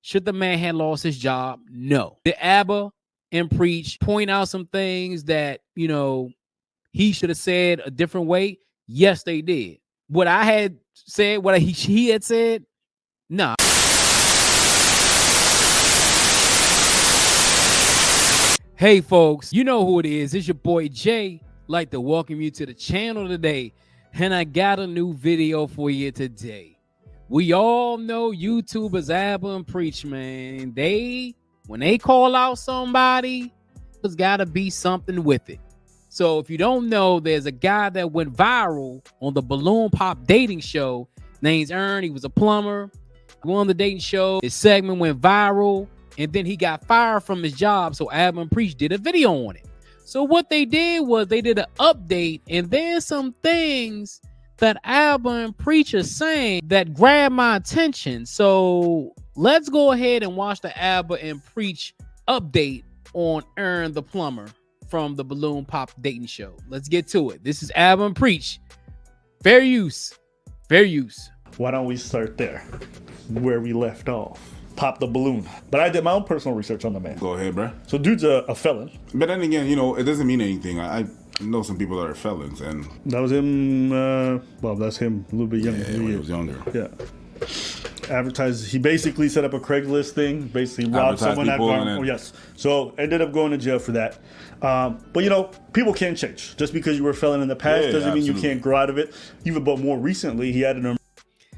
Should the man have lost his job? No. Did Abba and Preach point out some things that, you know, he should have said a different way? Yes, they did. What I had said, what he had said, nah. Hey, folks, you know who it is. It's your boy Jay. Like to welcome you to the channel today. And I got a new video for you today. We all know YouTubers Abba and Preach, man. When they call out somebody, there's got to be something with it. So if you don't know, there's a guy that went viral on the Balloon Pop dating show. Name's Aaron. He was a plumber. He won the dating show. His segment went viral. And then he got fired from his job. So Abba and Preach did a video on it. So what they did was they did an update. And there's some things that Abba and Preach are saying that grabbed my attention. So let's go ahead and watch the Abba and Preach update on Aaron the Plumber from the Balloon Pop dating show. Let's get to it. This is Abba and Preach. Fair use. Fair use. Why don't we start there, where we left off? Pop the balloon. But I did my own personal research on the man. Go ahead, bro. So dude's a felon. But then again, you know, it doesn't mean anything. I know some people that are felons, and that was him. Well, that's him a little bit younger. Yeah, when he was younger. Yeah. Advertised. He basically set up a Craigslist thing. Basically robbed someone at Garden. Oh yes. So ended up going to jail for that. But you know, people can change. Just because you were a felon in the past doesn't mean you can't grow out of it. Even but more recently, he had an.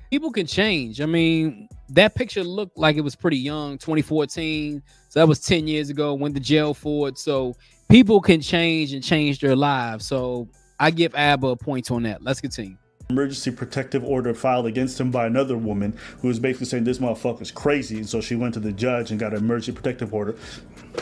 People can change. I mean, that picture looked like it was pretty young, 2014. So that was 10 years ago, went to jail for it. So people can change and change their lives. So I give Abba a point on that. Let's continue. Emergency protective order filed against him by another woman who was basically saying this motherfucker's crazy. And so she went to the judge and got an emergency protective order.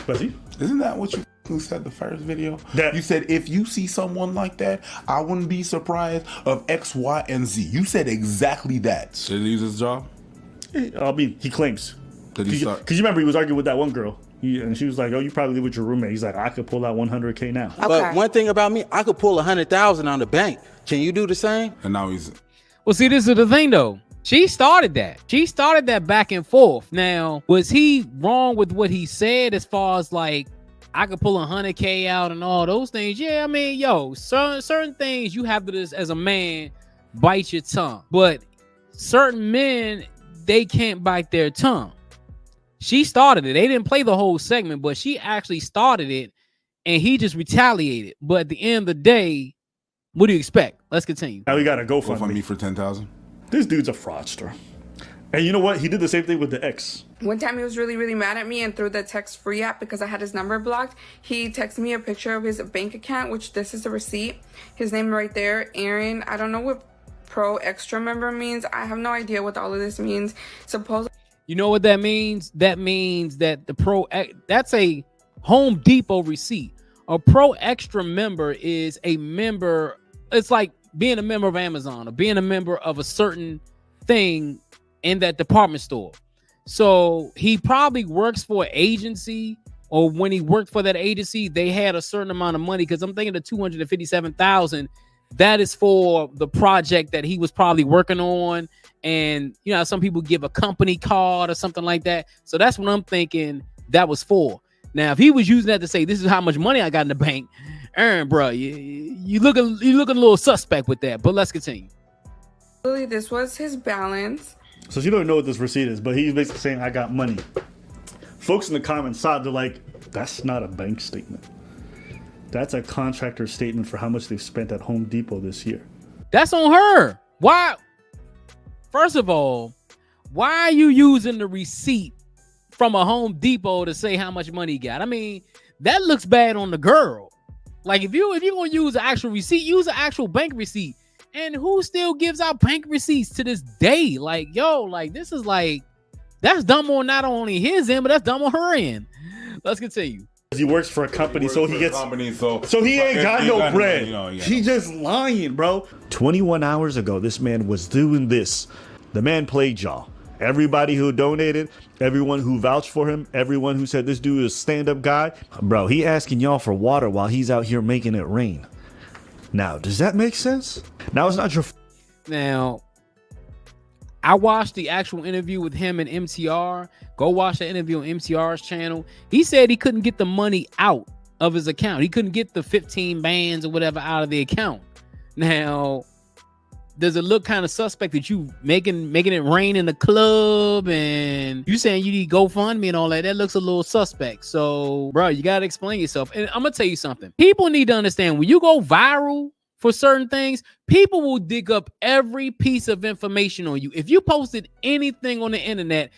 Was he? Isn't that what you said the first video? That you said, if you see someone like that, I wouldn't be surprised of X, Y, and Z. You said exactly that. Did he lose his job? I mean, he claims. Did he start? Because you remember he was arguing with that one girl. And she was like, oh, you probably live with your roommate. He's like, I could pull out $100K now. Okay. But one thing about me, I could pull 100,000 on the bank. Can you do the same? And now he's... Well, see, this is the thing, though. She started that. She started that back and forth. Now, was he wrong with what he said as far as like, I could pull 100K out and all those things? Yeah, I mean, yo, certain things you have to, as a man, bite your tongue. But certain men, they can't bite their tongue. She started it. They didn't play the whole segment, but she actually started it, and he just retaliated. But at the end of the day, what do you expect? Let's continue. Now we got to go for me for 10,000. This dude's a fraudster. And you know what? He did the same thing with the ex. One time he was really, really mad at me, and through the text-free app, because I had his number blocked, he texted me a picture of his bank account, which this is the receipt. His name right there, Aaron. I don't know what Pro Extra member means. I have no idea what all of this means. Supposedly. You know what that means? That means that that's a Home Depot receipt. A Pro Extra member is a member. It's like being a member of Amazon or being a member of a certain thing in that department store. So he probably works for an agency, or when he worked for that agency, they had a certain amount of money. Because I'm thinking the $257,000, that is for the project that he was probably working on. And you know, some people give a company card or something like that. So that's what I'm thinking that was for. Now, if he was using that to say, this is how much money I got in the bank, Aaron, bro, you looking a little suspect with that. But let's continue. This was his balance. So you don't know what this receipt is, but he's basically saying, I got money. Folks in the comments saw it, they're like, that's not a bank statement. That's a contractor statement for how much they've spent at Home Depot this year. That's on her. Why? First of all, why are you using the receipt from a Home Depot to say how much money he got? I mean, that looks bad on the girl. Like if you're gonna use an actual receipt, use an actual bank receipt. And who still gives out bank receipts to this day? Like, yo, like this is like, that's dumb on not only his end, but that's dumb on her end. Let's continue. He works for a company, so he gets so he ain't got no bread. He just lying, bro. 21 hours ago, this man was doing this. The man played y'all. Everybody who donated, everyone who vouched for him, everyone who said this dude is a stand-up guy, bro, he asking y'all for water while he's out here making it rain. Now, does that make sense? Now it's not your. Now, I watched the actual interview with him and MTR. Go watch the interview on MTR's channel. He said he couldn't get the money out of his account. He couldn't get the 15 bands or whatever out of the account. Now, does it look kind of suspect that you making it rain in the club and you saying you need GoFundMe and all that? That looks a little suspect. So, bro, you got to explain yourself. And I'm going to tell you something. People need to understand when you go viral for certain things, people will dig up every piece of information on you. If you posted anything on the internet,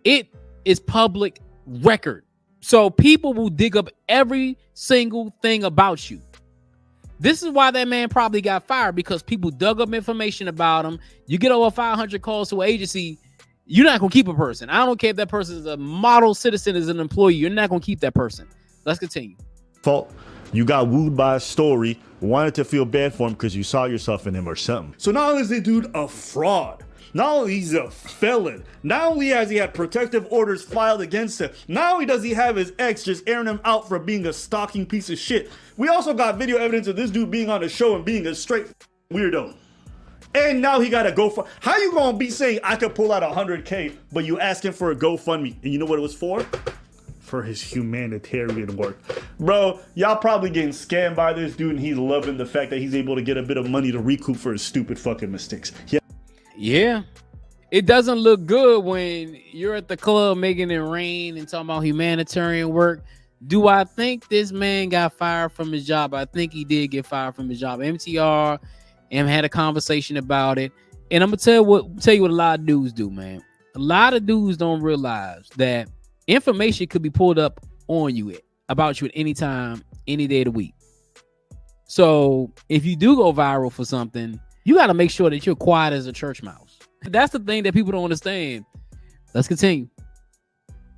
it is public record. So people will dig up every single thing about you. This is why that man probably got fired, because people dug up information about him. You get over 500 calls to an agency, you're not going to keep a person. I don't care if that person is a model citizen, is an employee. You're not going to keep that person. Let's continue. Fault. You got wooed by a story, wanted to feel bad for him because you saw yourself in him or something. So not only is the dude a fraud, not only he's a felon, not only has he had protective orders filed against him, not only does he have his ex just airing him out for being a stalking piece of shit, we also got video evidence of this dude being on the show and being a straight weirdo. And now he got a GoFundMe. How you gonna be saying I could pull out 100K, but you asking for a GoFundMe? And you know what it was for? For his humanitarian work. Bro, y'all probably getting scammed by this dude and he's loving the fact that he's able to get a bit of money to recoup for his stupid fucking mistakes. Yeah. It doesn't look good when you're at the club making it rain and talking about humanitarian work. Do I think this man got fired from his job? I think he did get fired from his job. MTR and had a conversation about it. And I'm gonna tell you what a lot of dudes do, man. A lot of dudes don't realize that information could be pulled up on you about you at any time, any day of the week. So if you do go viral for something, you got to make sure that you're quiet as a church mouse. That's the thing that people don't understand. Let's continue.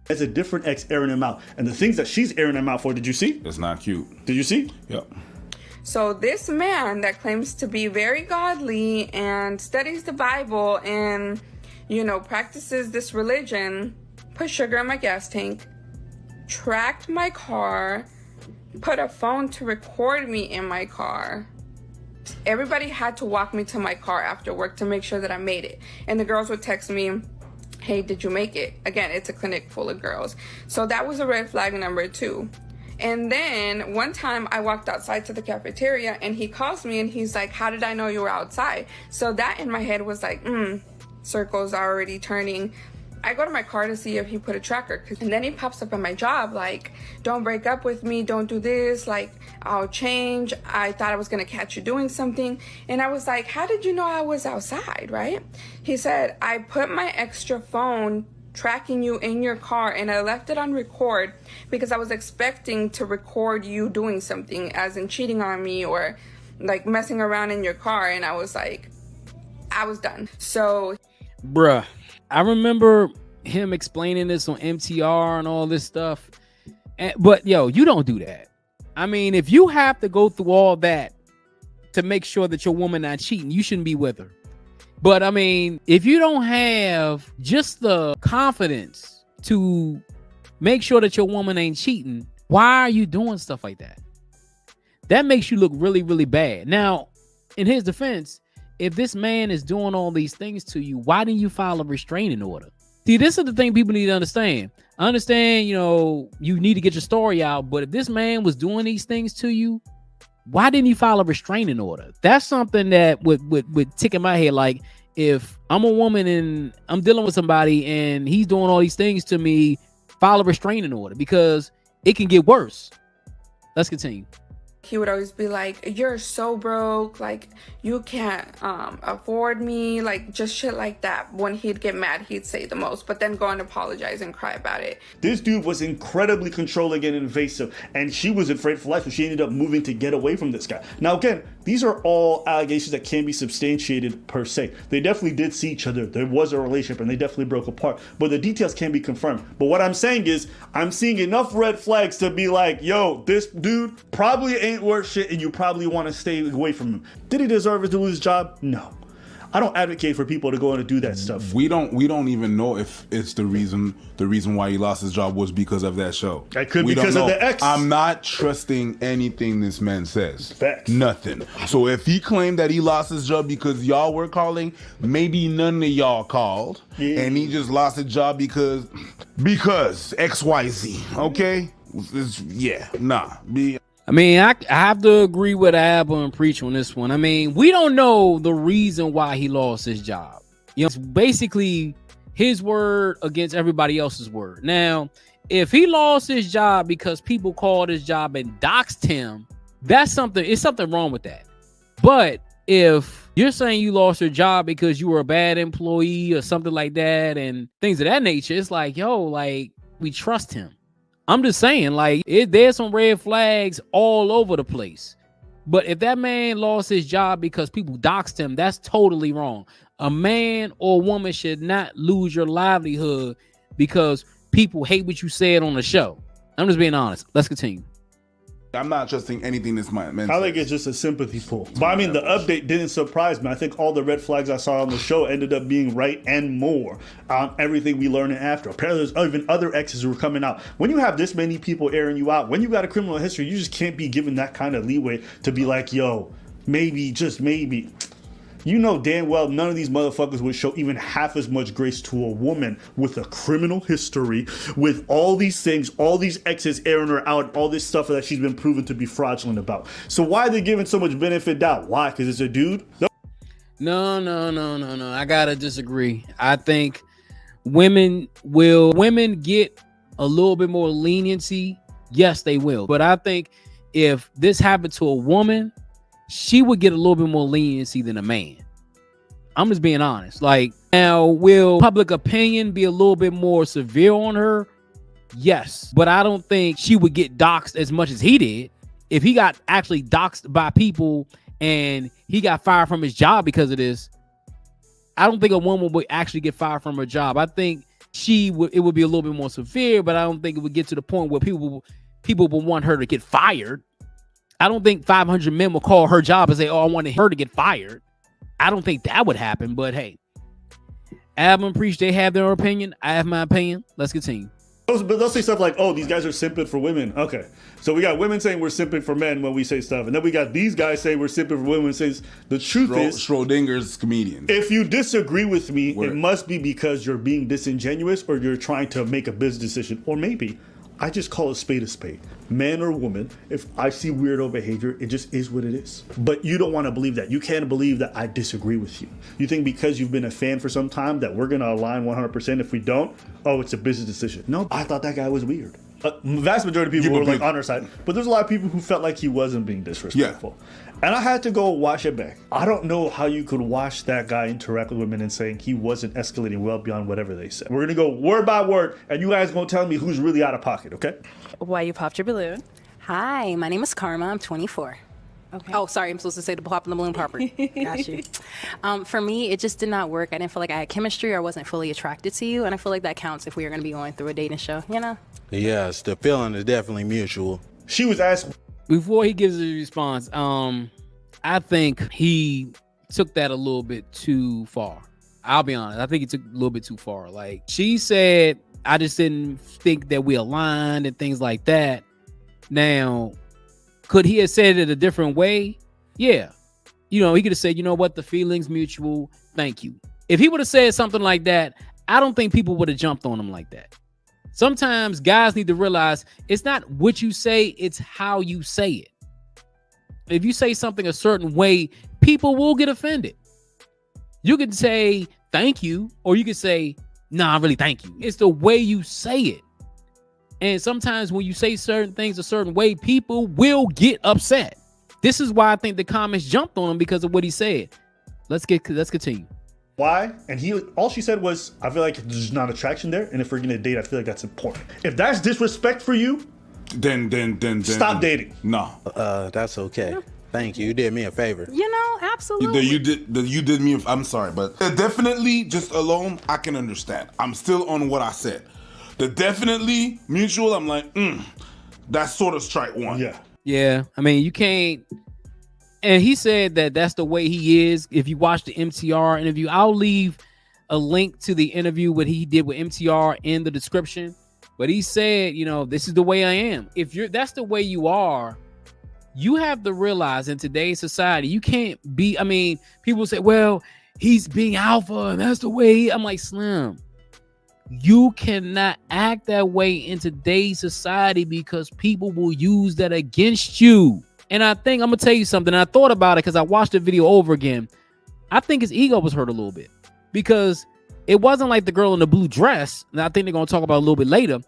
As a different ex airing him out, and the things that she's airing him out for, did you see? It's not cute. Did you see? Yep. So this man that claims to be very godly and studies the Bible and, practices this religion, put sugar in my gas tank, tracked my car, put a phone to record me in my car. Everybody had to walk me to my car after work to make sure that I made it. And the girls would text me, hey, did you make it? Again, it's a clinic full of girls. So that was a red flag number 2. And then one time I walked outside to the cafeteria and he calls me and he's like, how did I know you were outside? So that in my head was like, circles are already turning. I go to my car to see if he put a tracker, and then he pops up at my job like, don't break up with me, don't do this, like, I'll change. I thought I was gonna catch you doing something. And I was like, how did you know I was outside, right? He said, I put my extra phone tracking you in your car and I left it on record because I was expecting to record you doing something, as in cheating on me or like messing around in your car. And I was like, I was done. So, bruh, I remember him explaining this on MTR and all this stuff. But yo, you don't do that. I mean, if you have to go through all that to make sure that your woman not cheating, you shouldn't be with her. But I mean, if you don't have just the confidence to make sure that your woman ain't cheating, why are you doing stuff like that? That makes you look really, really bad. Now, in his defense, if this man is doing all these things to you, why didn't you file a restraining order? See, this is the thing people need to understand. I understand, you need to get your story out, but if this man was doing these things to you, why didn't you file a restraining order? That's something that would tick in my head. Like, if I'm a woman and I'm dealing with somebody and he's doing all these things to me, file a restraining order because it can get worse. Let's continue. He would always be like, you're so broke, like you can't afford me, like just shit like that. When he'd get mad, he'd say the most, but then go and apologize and cry about it. This dude was incredibly controlling and invasive, and she was afraid for life, so she ended up moving to get away from this guy. Now again, these are all allegations that can be substantiated per se. They definitely did see each other. There was a relationship and they definitely broke apart, but the details can be confirmed. But what I'm saying is, I'm seeing enough red flags to be like, yo, this dude probably ain't worth shit and you probably want to stay away from him. Did he deserve to lose his job? No. I don't advocate for people to go in and do that stuff. We don't even know if it's the reason why he lost his job was because of that show. That could be because of the ex. I'm not trusting anything this man says. Facts. Nothing. So if he claimed that he lost his job because y'all were calling, maybe none of y'all called, and he just lost his job because XYZ. Okay? I mean, I have to agree with Abba and Preach on this one. I mean, we don't know the reason why he lost his job. You know, it's basically his word against everybody else's word. Now, if he lost his job because people called his job and doxed him, it's something wrong with that. But if you're saying you lost your job because you were a bad employee or something like that and things of that nature, it's like, yo, like, we trust him. I'm just saying, like, there's some red flags all over the place. But if that man lost his job because people doxed him, that's totally wrong. A man or woman should not lose your livelihood because people hate what you said on the show. I'm just being honest. Let's continue. I'm not trusting anything this man says. I think it's just a sympathy pull. But I mean, the update didn't surprise me. I think all the red flags I saw on the show ended up being right and more. Everything we learned after. Apparently, there's even other exes who were coming out. When you have this many people airing you out, when you got a criminal history, you just can't be given that kind of leeway to be like, yo, maybe, just maybe. You know damn well none of these motherfuckers would show even half as much grace to a woman with a criminal history, with all these things, all these exes airing her out, all this stuff that she's been proven to be fraudulent about. So why are they giving so much benefit doubt? Why? Because it's a dude? No. I gotta disagree. I think women get a little bit more leniency. Yes, they will. But I think if this happened to a woman, she would get a little bit more leniency than a man. I'm just being honest. Like, now, will public opinion be a little bit more severe on her? Yes. But I don't think she would get doxxed as much as he did. If he got actually doxxed by people and he got fired from his job because of this, I don't think a woman would actually get fired from her job. I think it would be a little bit more severe, but I don't think it would get to the point where people would want her to get fired. I don't think 500 men will call her job and say, oh, I wanted her to get fired. I don't think that would happen, but hey, Ab and Preach, they have their opinion. I have my opinion. Let's continue. But they'll say stuff like, oh, these guys are simping for women. Okay. So we got women saying we're simping for men when we say stuff. And then we got these guys saying we're simping for women. Says the truth is Schrodinger's comedian. If you disagree with me, it must be because you're being disingenuous or you're trying to make a business decision. Or maybe I just call a spade, man or woman. If I see weirdo behavior, it just is what it is. But you don't want to believe that. You can't believe that I disagree with you. You think because you've been a fan for some time that we're going to align 100%. If we don't, oh, it's a business decision. No, I thought that guy was weird. Vast majority of people were like on our side, but there's a lot of people who felt like he wasn't being disrespectful. Yeah. And I had to go watch it back. I don't know how you could watch that guy interact with women and saying he wasn't escalating well beyond whatever they said. We're gonna go word by word, and you guys gonna tell me who's really out of pocket, okay? Why you popped your balloon? Hi, my name is Karma. I'm 24. Okay. Oh, sorry, I'm supposed to say the pop in the balloon part. Got you. For me, it just did not work. I didn't feel like I had chemistry or wasn't fully attracted to you, and I feel like that counts if we are going to be going through a dating show, you know? Yes, the feeling is definitely mutual. She was asked before he gives his response. I think he took that a little bit too far. I'll be honest. I think he took a little bit too far. Like, she said, I just didn't think that we aligned and things like that. Now, could he have said it a different way? Yeah. You know, he could have said, you know what, the feeling's mutual. Thank you. If he would have said something like that, I don't think people would have jumped on him like that. Sometimes guys need to realize it's not what you say, it's how you say it. If you say something a certain way, people will get offended. You could say thank you, or you could say, nah, really thank you. It's the way you say it. And sometimes when you say certain things a certain way, people will get upset. This is why I think the comments jumped on him, because of what he said. Let's continue. Why? And all she said was, I feel like there's not attraction there, and if we're gonna date, I feel like that's important. If that's disrespect for you, then stop dating. No. That's okay. Yeah. Thank you. You did me a favor. You know, absolutely. You did me. I'm sorry, but definitely just alone, I can understand. I'm still on what I said. The definitely mutual, I'm like, that's sort of strike one. Yeah. Yeah. I mean, you can't. And he said that that's the way he is. If you watch the MTR interview, I'll leave a link to the interview what he did with MTR in the description. But he said, you know, this is the way I am. If that's the way you are, you have to realize in today's society, you can't be, I mean, people say, well, he's being alpha and that's the way. I'm like, Slim, you cannot act that way in today's society because people will use that against you. And I think I'm gonna tell you something. I thought about it because I watched the video over again. I think his ego was hurt a little bit because it wasn't like the girl in the blue dress. And I think they're gonna talk about a little bit later.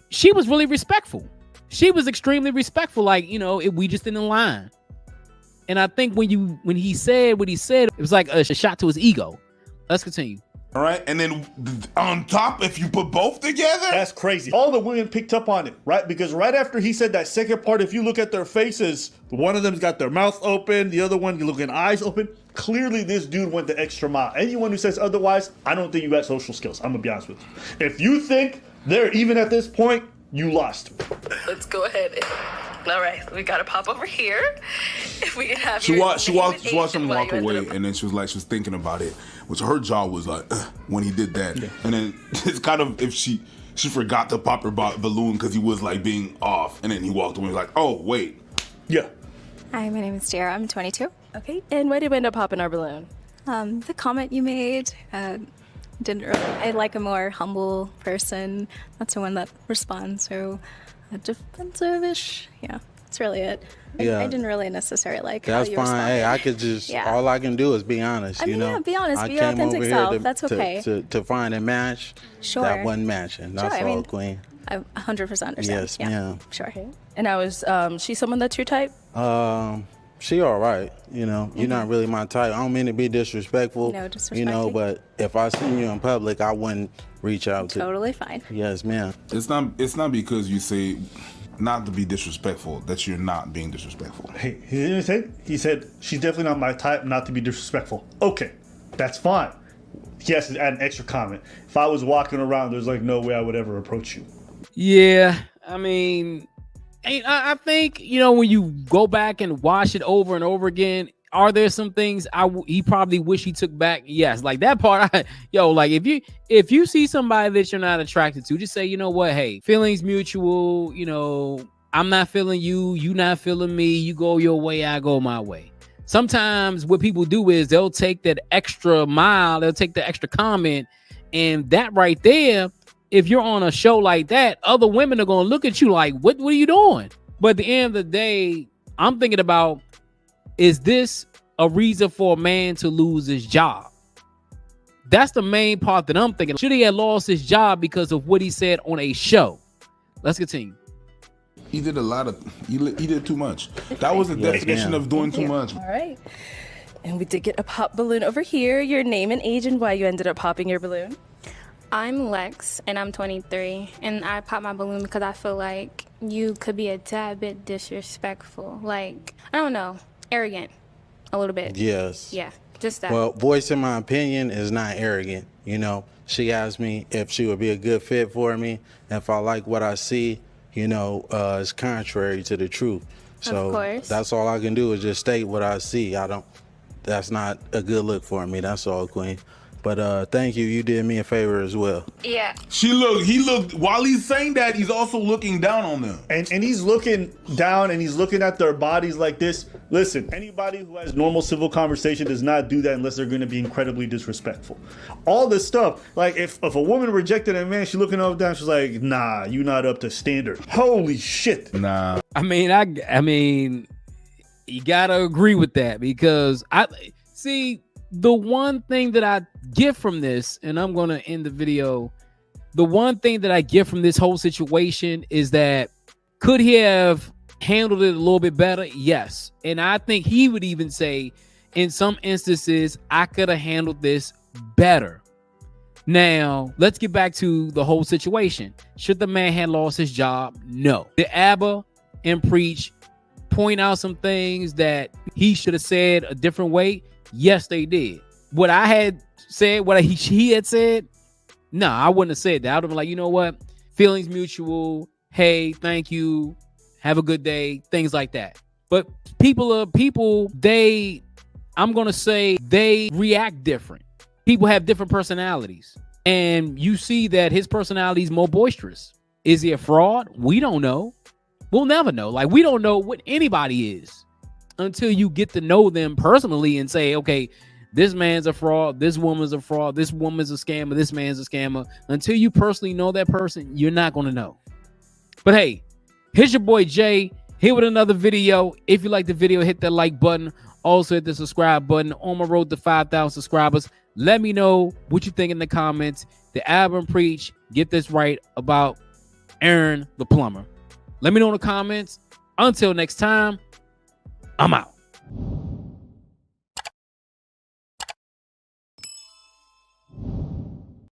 She was really respectful. She was extremely respectful. Like, you know, we just in the line. And I think when he said what he said, it was like a shot to his ego. Let's continue. All right, and then on top, if you put both together, that's crazy. All the women picked up on it, right? Because right after he said that second part, if you look at their faces, one of them's got their mouth open, the other one you look at eyes open. Clearly, this dude went the extra mile. Anyone who says otherwise, I don't think you got social skills. I'm gonna be honest with you. If you think they're even at this point, you lost. Let's go ahead. All right, we gotta pop over here. If we can have she watched him walk away, and then she was thinking about it. Which her jaw was like when he did that, and then it's kind of if she forgot to pop her balloon because he was like being off, and then he walked away and was like, oh wait, yeah. Hi, my name is Tara. I'm 22. Okay, and why did we end up popping our balloon? The comment you made. Didn't really. I like a more humble person. That's the one that responds. So defensive-ish. Yeah, that's really it. I didn't really necessarily like that's how you fine. responded. Hey, I could just all I can do is be honest. You know, yeah, be honest. I Be your came authentic over self. here That's okay. To find a match. Sure. That wasn't matching. That's sure, all, Queen. I 100% understand. Yes, ma'am. Sure. Okay. And now is she someone that's your type? She all right. You know, you're not really my type. I don't mean to be disrespectful. No disrespect. You know, but if I seen you in public, I wouldn't reach out to. Totally fine. Yes, ma'am. It's not because you say not to be disrespectful that you're not being disrespectful. Hey, he said she's definitely not my type, not to be disrespectful. Okay, that's fine. He has to add an extra comment. If I was walking around, there's like no way I would ever approach you. Yeah, I mean, I think, you know, when you go back and watch it over and over again, are there some things he probably wish he took back? Yes, like that part. Like if you see somebody that you're not attracted to, just say, you know what, hey, feelings mutual. You know, I'm not feeling you, you not feeling me. You go your way, I go my way. Sometimes what people do is they'll take that extra mile, they'll take the extra comment, and that right there, if you're on a show like that, other women are going to look at you like, what are you doing? But at the end of the day, I'm thinking about, is this a reason for a man to lose his job? That's the main part that I'm thinking. Should he have lost his job because of what he said on a show? Let's continue. He did he did too much. That was the definition of doing too much. All right. And we did get a pop balloon over here. Your name and age and why you ended up popping your balloon. I'm Lex, and I'm 23, and I popped my balloon because I feel like you could be a tad bit disrespectful. Like, I don't know, arrogant, a little bit. Yes. Yeah, just that. Well, voicing my opinion is not arrogant. You know, she asked me if she would be a good fit for me. If I like what I see, you know, it's contrary to the truth. So of course. That's all I can do is just state what I see. That's not a good look for me. That's all, Queen. But thank you. You did me a favor as well. Yeah. He looked, while he's saying that, he's also looking down on them. And he's looking down and he's looking at their bodies like this. Listen, anybody who has normal civil conversation does not do that unless they're going to be incredibly disrespectful. All this stuff, like if a woman rejected a man, she's looking up down, she's like, nah, you not up to standard. Holy shit. Nah. I mean, you got to agree with that because the one thing that I get from this, and I'm going to end the video, the one thing that I get from this whole situation is that could he have handled it a little bit better? Yes. And I think he would even say in some instances, I could have handled this better. Now, let's get back to the whole situation. Should the man have lost his job? No. Did ABBA and Preach point out some things that he should have said a different way? Yes, they did. What I had said, what he had said, no, I wouldn't have said that. I would have been like, you know what? Feelings mutual. Hey, thank you. Have a good day. Things like that. But people, I'm going to say they react different. People have different personalities. And you see that his personality is more boisterous. Is he a fraud? We don't know. We'll never know. Like, we don't know what anybody is until you get to know them personally and say, okay, this man's a fraud, this woman's a fraud, this woman's a scammer, this man's a scammer. Until you personally know that person, you're not going to know. But hey, here's your boy Jay, here with another video. If you like the video, hit that like button. Also hit the subscribe button. On my road to 5,000 subscribers. Let me know what you think in the comments. The album Preach, get this right about Aaron the Plumber. Let me know in the comments. Until next time, I'm out.